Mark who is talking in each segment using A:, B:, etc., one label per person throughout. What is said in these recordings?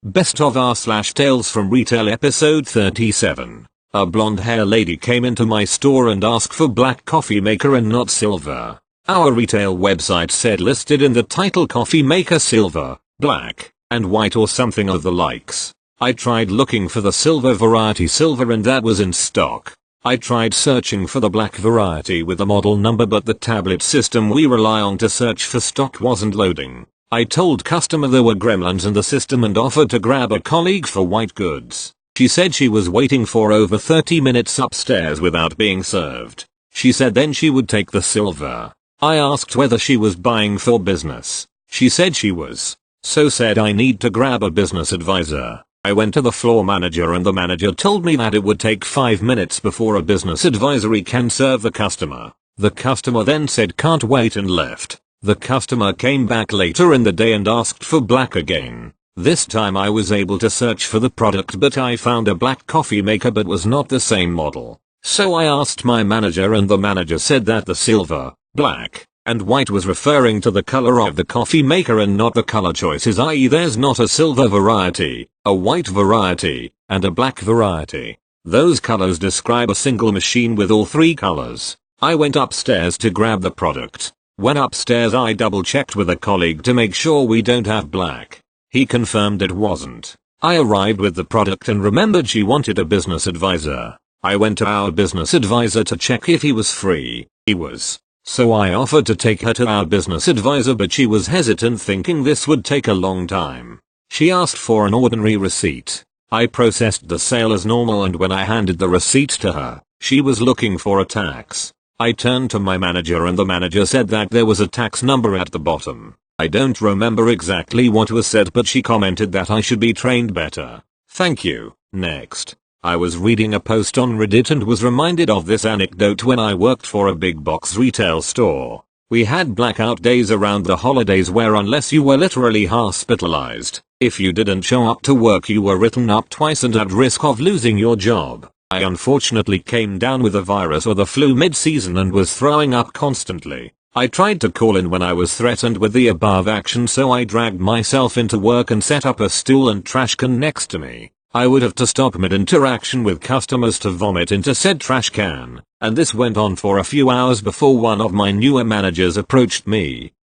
A: Best of r/Tales from Retail episode 37. A blonde hair lady came into my store and asked for black coffee maker and not silver. Our retail website said listed in the title coffee maker silver, black, and white or something of the likes. I tried looking for the silver variety silver and that was in stock. I tried searching for the black variety with the model number but the tablet system we rely on to search for stock wasn't loading. I told customer there were gremlins in the system and offered to grab a colleague for white goods. She said she was waiting for over 30 minutes upstairs without being served. She said then she would take the silver. I asked whether she was buying for business. She said she was. So said I need to grab a business advisor. I went to the floor manager and the manager told me that it would take 5 minutes before a business advisory can serve the customer. The customer then said can't wait and left. The customer came back later in the day and asked for black again. This time I was able to search for the product but I found a black coffee maker but was not the same model. So I asked my manager and the manager said that the silver, black, and white was referring to the color of the coffee maker and not the color choices, i.e. there's not a silver variety, a white variety, and a black variety. Those colors describe a single machine with all three colors. I went upstairs to grab the product. When upstairs I double checked with a colleague to make sure we don't have black. He confirmed it wasn't. I arrived with the product and remembered she wanted a business advisor. I went to our business advisor to check if he was free. He was. So I offered to take her to our business advisor but she was hesitant thinking this would take a long time. She asked for an ordinary receipt. I processed the sale as normal and when I handed the receipt to her, she was looking for a tax. I turned to my manager and the manager said that there was a tax number at the bottom. I don't remember exactly what was said but she commented that I should be trained better. Thank you. Next. I was reading a post on Reddit and was reminded of this anecdote when I worked for a big box retail store. We had blackout days around the holidays where unless you were literally hospitalized, if you didn't show up to work you were written up twice and at risk of losing your job. I unfortunately came down with a virus or the flu mid-season and was throwing up constantly. I tried to call in when I was threatened with the above action so I dragged myself into work and set up a stool and trash can next to me. I would have to stop mid-interaction with customers to vomit into said trash can, and this went on for a few hours before one of my newer managers approached me.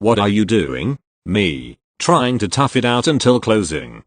A: What are you doing? Me. Trying to tough it out until closing.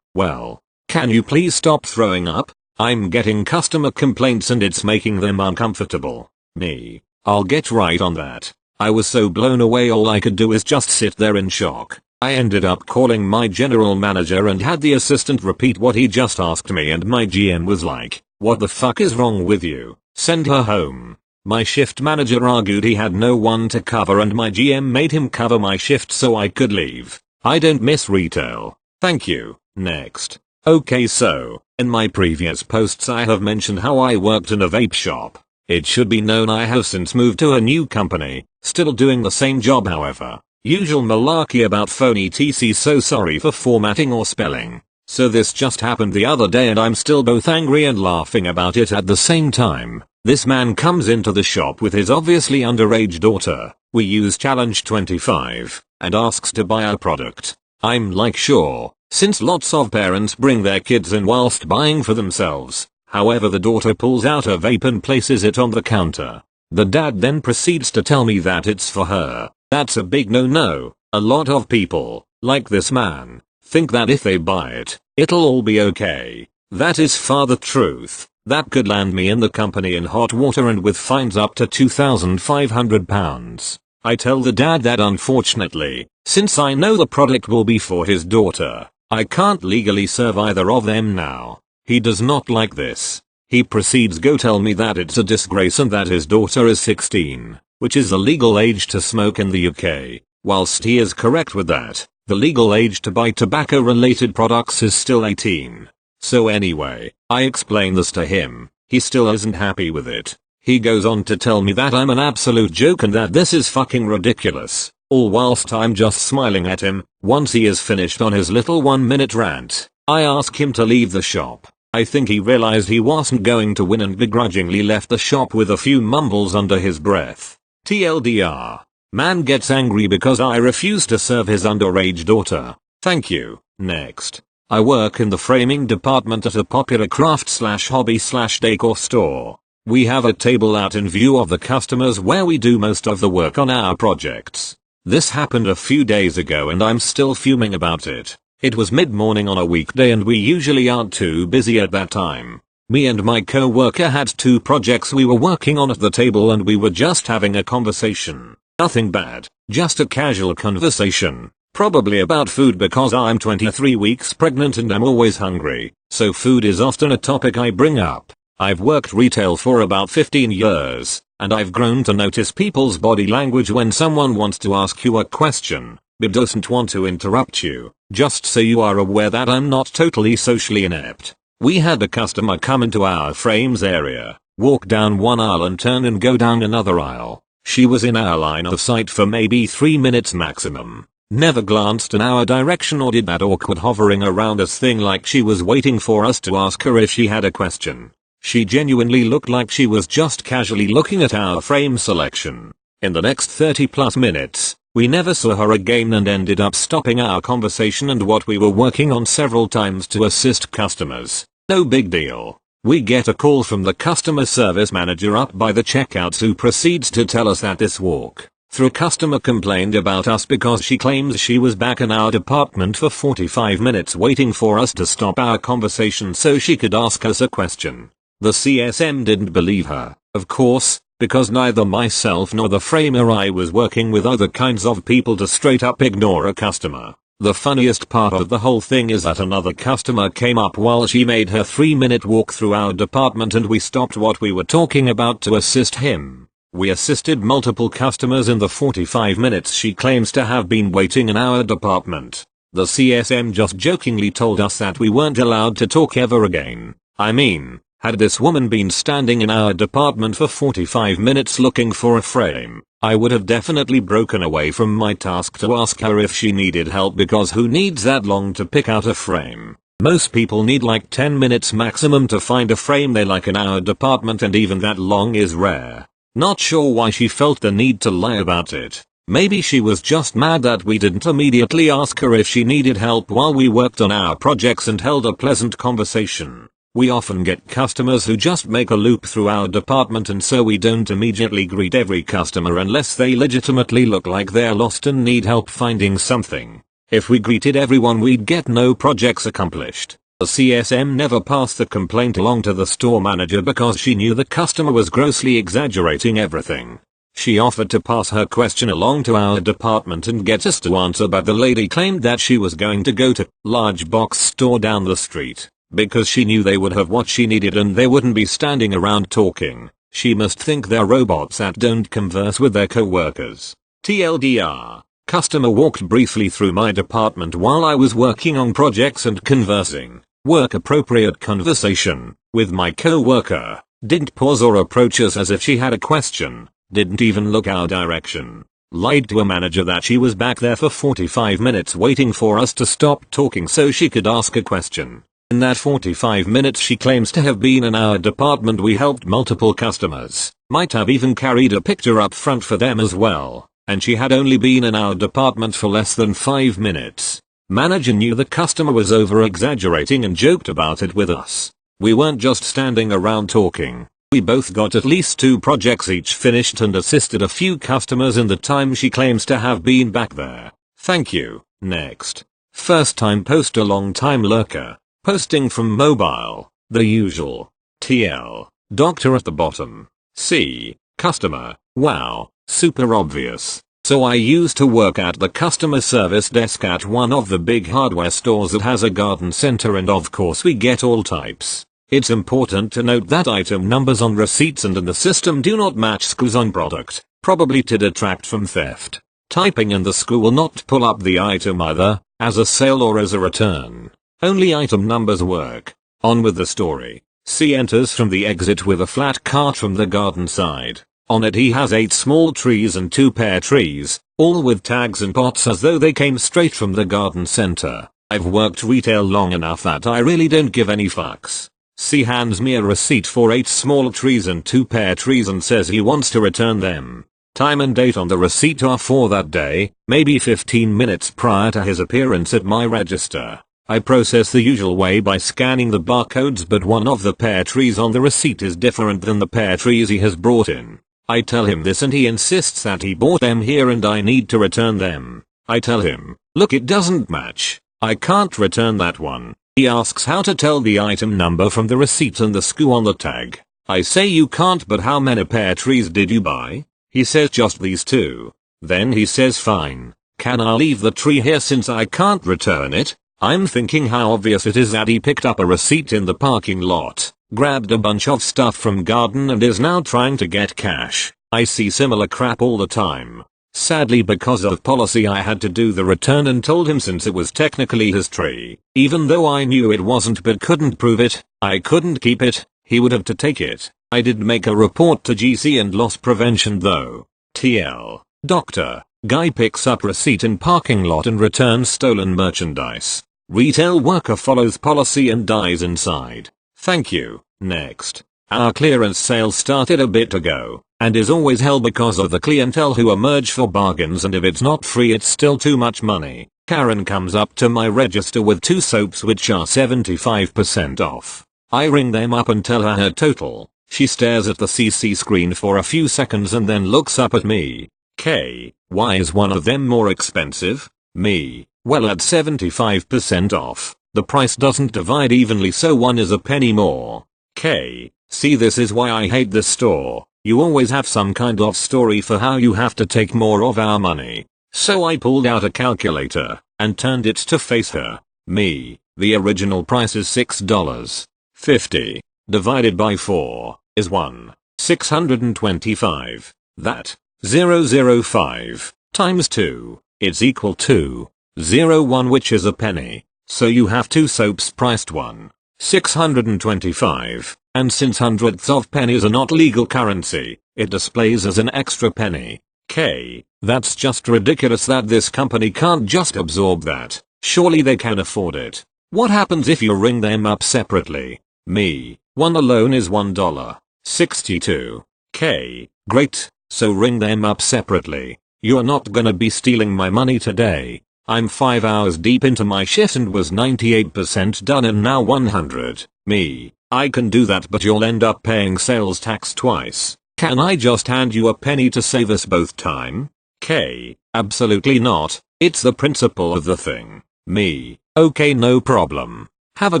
A: Well, can you please stop throwing up? I'm getting customer complaints and it's making them uncomfortable. Me. I'll get right on that. I was so blown away all I could do is just sit there in shock. I ended up calling my general manager and had the assistant repeat what he just asked me and my GM was like, what the fuck is wrong with you? Send her home. My shift manager argued he had no one to cover and my GM made him cover my shift so I could leave. I don't miss retail. Thank you. Next. Okay, so, in my previous posts I have mentioned how I worked in a vape shop. It should be known I have since moved to a new company, still doing the same job however. Usual malarkey about phone etc, so sorry for formatting or spelling. So this just happened the other day and I'm still both angry and laughing about it at the same time. This man comes into the shop with his obviously underage daughter, we use challenge 25, and asks to buy our product. I'm like sure, since lots of parents bring their kids in whilst buying for themselves. However the daughter pulls out a vape and places it on the counter. The dad then proceeds to tell me that it's for her. That's a big no-no. A lot of people, like this man, think that if they buy it, it'll all be okay. That is far the truth. That could land me in the company in hot water and with fines up to £2,500. I tell the dad that unfortunately, since I know the product will be for his daughter, I can't legally serve either of them now. He does not like this. He proceeds go tell me that it's a disgrace and that his daughter is 16. Which is the legal age to smoke in the UK. Whilst he is correct with that, the legal age to buy tobacco related products is still 18. So anyway, I explain this to him, he still isn't happy with it. He goes on to tell me that I'm an absolute joke and that this is fucking ridiculous, all whilst I'm just smiling at him. Once he is finished on his little 1-minute rant, I ask him to leave the shop. I think he realized he wasn't going to win and begrudgingly left the shop with a few mumbles under his breath. TLDR. Man gets angry because I refuse to serve his underage daughter. Thank you. Next. I work in the framing department at a popular craft/hobby/decor store. We have a table out in view of the customers where we do most of the work on our projects. This happened a few days ago and I'm still fuming about it. It was mid-morning on a weekday and we usually aren't too busy at that time. Me and my co-worker had 2 projects we were working on at the table and we were just having a conversation. Nothing bad, just a casual conversation. Probably about food because I'm 23 weeks pregnant and I'm always hungry, so food is often a topic I bring up. I've worked retail for about 15 years, and I've grown to notice people's body language when someone wants to ask you a question, but doesn't want to interrupt you. Just so you are aware that I'm not totally socially inept. We had a customer come into our frames area, walk down one aisle and turn and go down another aisle. She was in our line of sight for maybe 3 minutes maximum. Never glanced in our direction or did that awkward hovering around us thing like she was waiting for us to ask her if she had a question. She genuinely looked like she was just casually looking at our frame selection. In the next 30+ minutes, we never saw her again and ended up stopping our conversation and what we were working on several times to assist customers. No big deal. We get a call from the customer service manager up by the checkouts who proceeds to tell us that this walk-through customer complained about us because she claims she was back in our department for 45 minutes waiting for us to stop our conversation so she could ask us a question. The CSM didn't believe her, of course, because neither myself nor the framer I was working with other kinds of people to straight up ignore a customer. The funniest part of the whole thing is that another customer came up while she made her 3-minute walk through our department and we stopped what we were talking about to assist him. We assisted multiple customers in the 45 minutes she claims to have been waiting in our department. The CSM just jokingly told us that we weren't allowed to talk ever again. I mean, had this woman been standing in our department for 45 minutes looking for a frame, I would have definitely broken away from my task to ask her if she needed help because who needs that long to pick out a frame? Most people need like 10 minutes maximum to find a frame they like in our department and even that long is rare. Not sure why she felt the need to lie about it. Maybe she was just mad that we didn't immediately ask her if she needed help while we worked on our projects and held a pleasant conversation. We often get customers who just make a loop through our department and so we don't immediately greet every customer unless they legitimately look like they're lost and need help finding something. If we greeted everyone we'd get no projects accomplished. The CSM never passed the complaint along to the store manager because she knew the customer was grossly exaggerating everything. She offered to pass her question along to our department and get us to answer, but the lady claimed that she was going to go to large box store down the street because she knew they would have what she needed and they wouldn't be standing around talking. She must think they're robots that don't converse with their co-workers. TLDR. Customer walked briefly through my department while I was working on projects and conversing. Work appropriate conversation with my co-worker. Didn't pause or approach us as if she had a question. Didn't even look our direction. Lied to a manager that she was back there for 45 minutes waiting for us to stop talking so she could ask a question. In that 45 minutes she claims to have been in our department we helped multiple customers. Might have even carried a picture up front for them as well. And she had only been in our department for less than 5 minutes. Manager knew the customer was over exaggerating and joked about it with us. We weren't just standing around talking. We both got at least 2 projects each finished and assisted a few customers in the time she claims to have been back there. Thank you. Next. First time poster, long time lurker. Posting from mobile. The usual. TL. Doctor at the bottom. C. Customer. Wow. Super obvious. So I used to work at the customer service desk at one of the big hardware stores that has a garden center and of course we get all types. It's important to note that item numbers on receipts and in the system do not match SKUs on product, probably to detract from theft. Typing in the SKU will not pull up the item either, as a sale or as a return. Only item numbers work. On with the story. C enters from the exit with a flat cart from the garden side. On it he has 8 small trees and 2 pear trees, all with tags and pots as though they came straight from the garden center. I've worked retail long enough that I really don't give any fucks. C hands me a receipt for 8 small trees and 2 pear trees and says he wants to return them. Time and date on the receipt are for that day, maybe 15 minutes prior to his appearance at my register. I process the usual way by scanning the barcodes, but one of the pear trees on the receipt is different than the pear trees he has brought in. I tell him this and he insists that he bought them here and I need to return them. I tell him, look, it doesn't match. I can't return that one. He asks how to tell the item number from the receipt and the SKU on the tag. I say you can't, but how many pear trees did you buy? He says just these two. Then he says fine. Can I leave the tree here since I can't return it? I'm thinking how obvious it is that he picked up a receipt in the parking lot, grabbed a bunch of stuff from garden and is now trying to get cash. I see similar crap all the time. Sadly, because of policy, I had to do the return and told him since it was technically his tree, even though I knew it wasn't but couldn't prove it, I couldn't keep it, he would have to take it. I did make a report to GC and loss prevention though. TL. Doctor. Guy picks up receipt in parking lot and returns stolen merchandise. Retail worker follows policy and dies inside. Thank you. Next. Our clearance sale started a bit ago, and is always hell because of the clientele who emerge for bargains, and if it's not free it's still too much money. Karen comes up to my register with 2 soaps which are 75% off. I ring them up and tell her total. She stares at the CC screen for a few seconds and then looks up at me. K, why is one of them more expensive? Me, well, at 75% off, the price doesn't divide evenly, so one is a penny more. K, see, this is why I hate this store. You always have some kind of story for how you have to take more of our money. So I pulled out a calculator and turned it to face her. Me, the original price is $6.50. Divided by 4 is 1,625. That 005 times 2, it's equal to 0.1, which is a penny. So you have 2 soaps priced 1,625, and since hundredths of pennies are not legal currency, it displays as an extra penny. K, that's just ridiculous that this company can't just absorb that. Surely they can afford it. What happens if you ring them up separately? Me, one alone is $1.62. K, great. So ring them up separately. You're not gonna be stealing my money today. I'm 5 hours deep into my shift and was 98% done and now 100. Me, I can do that, but you'll end up paying sales tax twice. Can I just hand you a penny to save us both time? K, absolutely not. It's the principle of the thing. Me, okay, no problem. Have a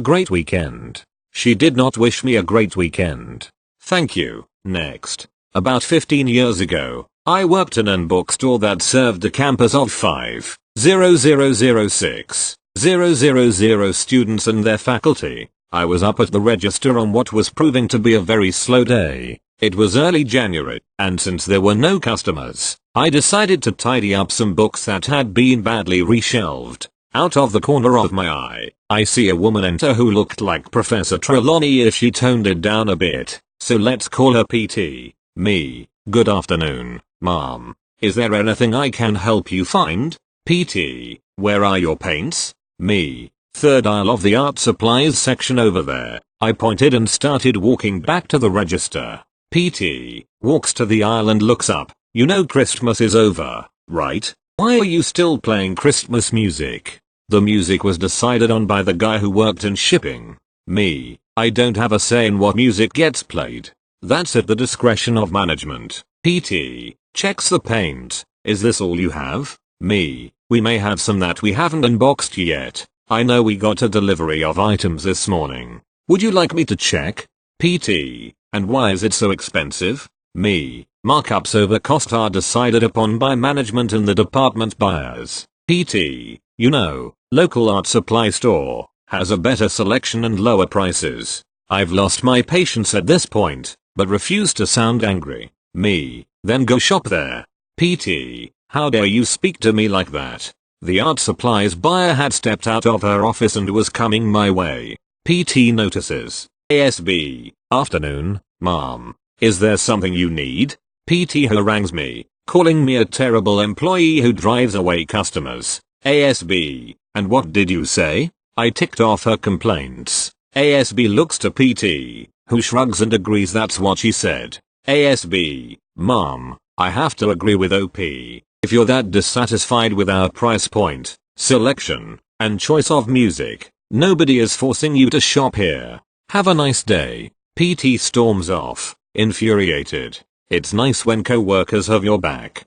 A: great weekend. She did not wish me a great weekend. Thank you. Next. About 15 years ago, I worked in an bookstore that served a campus of 5,000 students and their faculty. I was up at the register on what was proving to be a very slow day. It was early January, and since there were no customers, I decided to tidy up some books that had been badly reshelved. Out of the corner of my eye, I see a woman enter who looked like Professor Trelawney if she toned it down a bit, so let's call her PT. Me, good afternoon, ma'am. Is there anything I can help you find? PT, where are your paints? Me, third aisle of the art supplies section over there. I pointed and started walking back to the register. PT, walks to the aisle and looks up. You know Christmas is over, right? Why are you still playing Christmas music? The music was decided on by the guy who worked in shipping. Me, I don't have a say in what music gets played. That's at the discretion of management. PT, checks the paint. Is this all you have? Me, we may have some that we haven't unboxed yet. I know we got a delivery of items this morning. Would you like me to check? PT, and why is it so expensive? Me, markups over cost are decided upon by management and the department buyers. PT, you know, local art supply store has a better selection and lower prices. I've lost my patience at this point, but refuse to sound angry. Me, then go shop there. PT, how dare you speak to me like that? The art supplies buyer had stepped out of her office and was coming my way. PT notices. ASB, afternoon, ma'am. Is there something you need? PT harangues me, calling me a terrible employee who drives away customers. ASB, and what did you say? I ticked off her complaints. ASB looks to PT, who shrugs and agrees that's what she said. ASB, ma'am, I have to agree with OP. If you're that dissatisfied with our price point, selection, and choice of music, Nobody is forcing you to shop here. Have a nice day. PT storms off, infuriated. It's nice when co-workers have your back.